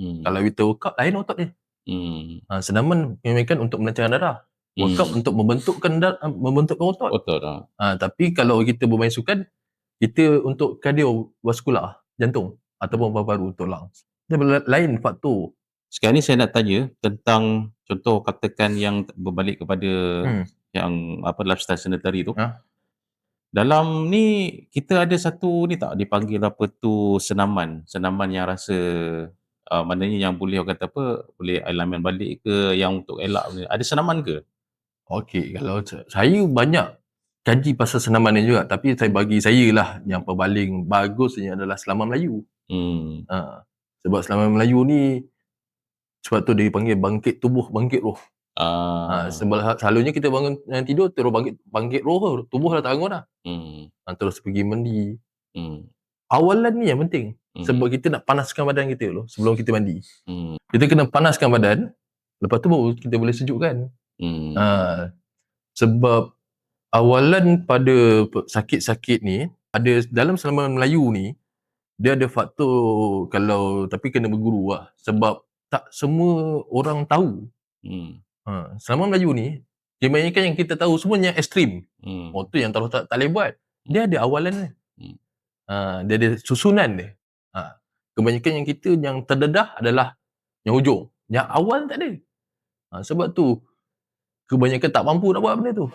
Kalau kita workout, lain otot dia. Senaman kan untuk melancarkan darah. Workout untuk membentukkan otot. Tapi kalau kita bermain sukan, kita untuk kardiovaskular, jantung ataupun paru-paru, tulang. Dia lain faktor. Sekarang ni saya nak tanya tentang contoh katakan yang berbalik kepada yang lifestyle sedentary tu. Dalam ni kita ada satu ni tak dipanggil senaman yang rasa maknanya yang boleh orang kata boleh elemen balik ke, yang untuk elak ni. Ada senaman ke? Okey, kalau saya banyak kaji pasal senaman ni juga, tapi bagi saya lah yang paling bagus ni adalah Selaman Melayu. Sebab Selaman Melayu ni sebab tu dia panggil bangkit tubuh, bangkit roh. Sebab selalunya kita bangun tidur terus bangkit roh, tubuh dah terbangun dah. Terus pergi mandi. Awalan ni yang penting. Sebab kita nak panaskan badan kita dulu sebelum kita mandi. Kita kena panaskan badan, lepas tu baru kita boleh sejukkan. Sebab awalan pada sakit-sakit ni, ada dalam Selaman Melayu ni, dia ada faktor tapi kena berguru lah. Sebab tak semua orang tahu. Selaman Melayu ni, kebanyakan yang kita tahu semuanya ekstrim. Tu yang tak boleh buat. Dia ada awalan dia. Dia ada susunan dia. Kebanyakan yang kita yang terdedah adalah yang hujung. Yang awal tak ada. Sebab tu kebanyakan tak mampu nak buat benda tu.